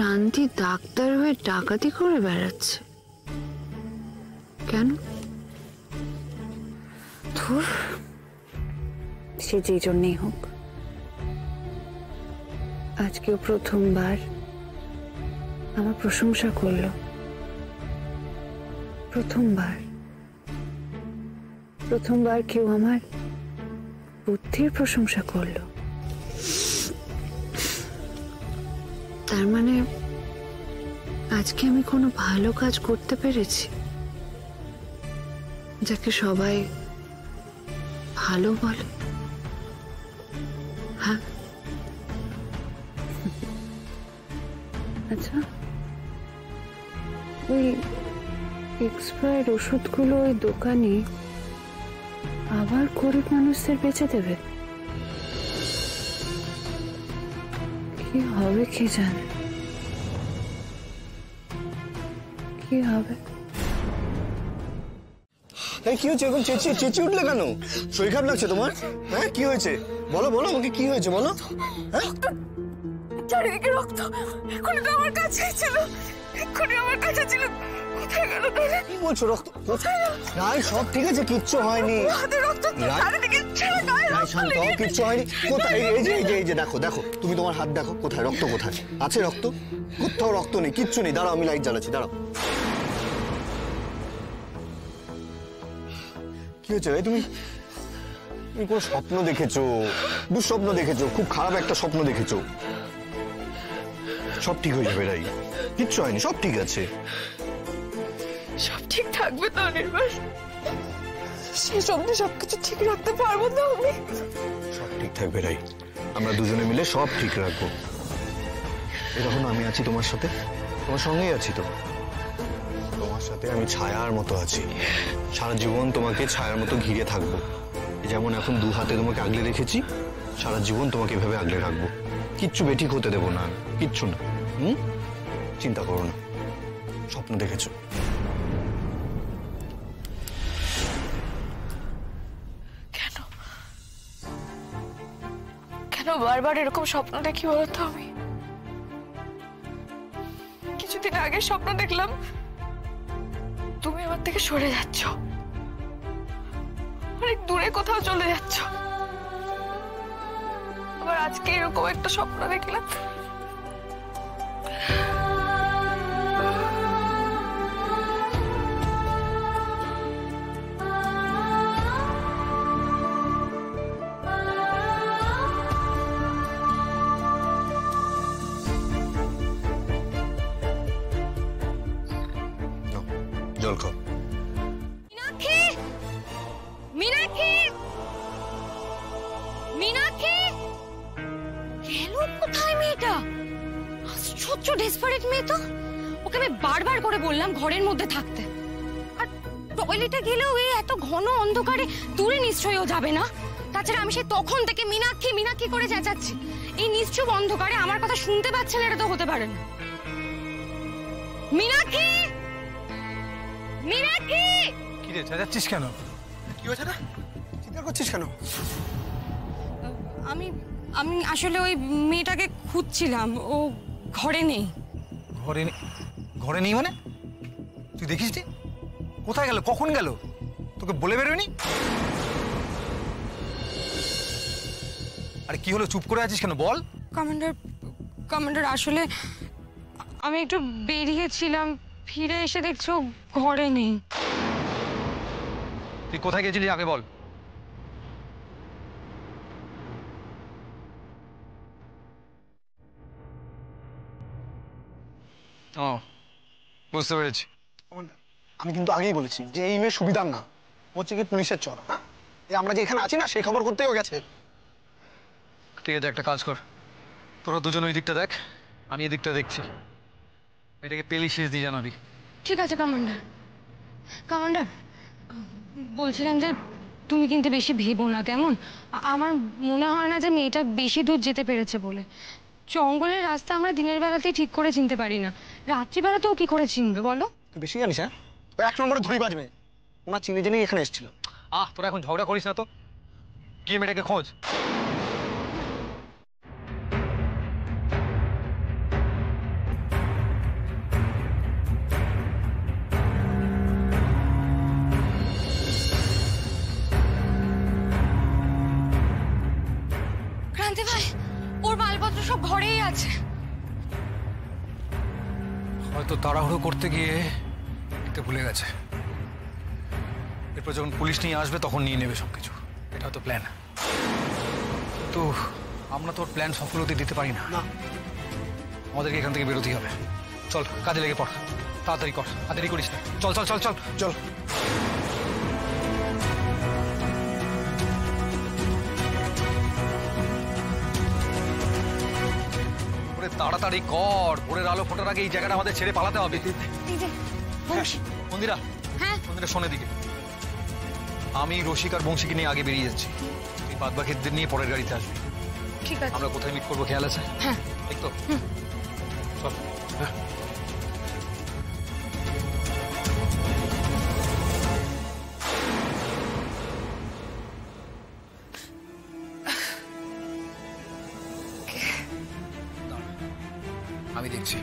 ক্রান্তি doctor হয়ে ডাকাতি করে বেড়াচ্ছে কেন? ধুর, সে যেই জন্যই হোক, আজকেও প্রথমবার আমার প্রশংসা করলো। প্রথমবার কেউ আমার বুদ্ধির প্রশংসা করলো। তার মানে আজকে আমি কোনো ভালো কাজ করতে পেরেছি, যাকে সবাই ভালো বলে। হ্যাঁ, আচ্ছা, ওই এক্সপায়ার্ড ওষুধগুলো ওই দোকানে আবার গরিব মানুষদের বেচে দেবে? কি হবে কে জানে, কি হবে? কি হয়েছে? এখন চেঁচিয়ে উঠলে কেন? শরীর খারাপ লাগছে তোমার? হ্যাঁ, কি হয়েছে বলো বলো আমাকে, কি হয়েছে বলো। হ্যাঁ, চারিদিকে রক্ত, এক্ষুনি তো আমার কাছেই ছিল, এক্ষুনি আমার কাছে ছিল, কোথায় গেল তাহলে? কি বলছো? রক্ত কোথায়? রাই, সব ঠিক আছে, কিচ্ছু হয়নি। হাতে রক্ত, চারিদিকে ছেড়ে গায়ে রক্ত লেগে, কিচ্ছু হয়নি। কোথায়? এই যে দেখো দেখো, তুমি তোমার হাত দেখো, কোথায় রক্ত? কোথায় আছে রক্ত? কোথাও রক্ত নেই, কিচ্ছু নেই। দাঁড়াও, আমি লাইট জ্বালাচ্ছি, দাঁড়াও। কি হয়েছে? তুমি কোনো স্বপ্ন দেখেছো? দুঃস্বপ্ন দেখেছো? খুব খারাপ একটা স্বপ্ন দেখেছো? সব ঠিক হয়ে যাবে রাই, কিচ্ছু হয়নি, সব ঠিক আছে। সব ঠিক থাকবে তো অনির্বাণ? শেষ অবধি সবকিছু ঠিক রাখতে পারবো তো আমি? সব ঠিক থাকবে রাই, আমরা দুজনে মিলে সব ঠিক রাখবো। এখন আমি আছি তোমার সাথে, তোমার সঙ্গেই আছি তো। তোমার সাথে আমি ছায়ার মতো আছি, সারা জীবন তোমাকে ছায়ার মতো ঘিরে থাকবো। যেমন এখন দু হাতে তোমাকে আগলে রেখেছি, সারা জীবন তোমাকে এভাবে আগলে রাখবো। কিচ্ছু বেঠিক হতে দেবো না, কিচ্ছু না। চিন্তা করো না, স্বপ্ন দেখেছো। কেন কেন বারবার এরকম স্বপ্ন দেখি বলতো? আমি কিছুদিন আগে স্বপ্ন দেখলাম তুমি আমার থেকে সরে যাচ্ছ, অনেক দূরে কোথাও চলে যাচ্ছ। আবার আজকে এরকম একটা স্বপ্ন দেখলাম জল খাও। মীনাক্ষী, মীনাক্ষী, মীনাক্ষী, গেল কোথায় মেয়েটা? আশ্চর্য ডেসপারেট মেয়ে তো। ওকে আমি বারবার করে বললাম ঘরের মধ্যে থাকতে, আর টয়লেটে গেলেও এই এত ঘন অন্ধকারে দূরে নিশ্চয়ই ও যাবে না। তাছাড়া আমি সে তখন থেকে মীনাক্ষী মীনাক্ষী করে চেঁচাচ্ছি, এই নিশ্চুপ অন্ধকারে আমার কথা শুনতে পাচ্ছেন? এটা তো হতে পারে না। মীনাক্ষী, মীনাক্ষী! কি রে, চেঁচাচ্ছিস কেন? কি হয়েছে রে? চিৎকার করছিস কেন? আমি আসলে ওই মেয়েটাকে খুঁজছিলাম, ও ঘরে নেই। ঘরে নেই মানে? তুই দেখিস নি? কোথায় গেল, কখন গেল? তোকে বলে বেরোয়নি? আরে কি হলো, চুপ করে আছিস কেন, বল। কমান্ডার আসলে আমি একটু বেরিয়েছিলাম, ফিরে এসে দেখছো ঘরে নেই। তুই কোথায় গেছিলি আগে বল। ও, বুঝতে পেরেছি। আমি কিন্তু আগেই বলেছি যে এই মেয়ে সুবিধার না, হচ্ছে কি পুলিশের চর। আমরা যে এখানে আছি না, সেই খবর করতেও গেছে। ঠিক আছে, একটা কাজ কর, তোরা দুজন ওই দিকটা দেখ, আমি এই দিকটা দেখছি। এটাকে পেলি শেষ দিয়ে জানাবি। ঠিক আছে কমান্ডার, বলছিলাম যে তুমি কিন্তু বেশি ভেবো না কেমন? আমার মনে হয় না যে মেয়েটা বেশি দূর যেতে পেরেছে বলে। জঙ্গলের রাস্তা আমরা দিনের বেলাতেই ঠিক করে চিনতে পারি না, রাত্রিবেলাতেও কি করে চিনবে বলো? তুই বেশি জানিস? হ্যাঁ, ও এক নম্বরে ধরি বাজবে। ওনার চিনে জেনেই এখানে এসেছিল। তোরা এখন ঝগড়া করিস না তো, গিয়ে মেয়েটাকে খোঁজ। দিদি ভাই, ওর মালপত্র সব ঘরেই আছে। হয়তো তাড়াহুড়ো করতে গিয়ে এটা ভুলে গেছে। এরপর যখন পুলিশ নিয়ে আসবে তখন নিয়ে নেবে সবকিছু। এটা তো প্ল্যান। তো আমরা তো ওর প্ল্যান সফল হতে দিতে পারি না। আমাদেরকে এখান থেকে বেরোতেই হবে। চল কাজে লেগে পড়, তাড়াতাড়ি কর, তাড়াতাড়ি করিস না। চল চল চল চল চল। ওরে তাড়াতাড়ি কর, ভোরের আলো ফোটার আগে এই জায়গাটা আমাদের ছেড়ে পালাতে হবে। দিদি, বংশী। মন্দিরা, হ্যাঁ মন্দিরা শোনে দিকে। আমি রসিক আর বংশীকে নিয়ে আগে বেরিয়ে যাচ্ছি, তুই বাদ বাকিদের নিয়ে পরের গাড়িতে আসবি। ঠিক আছে। আমরা কোথায় মিট করবো খেয়াল আছে? হ্যাঁ এই তো চল। হ্যাঁ। আমি দেখছি।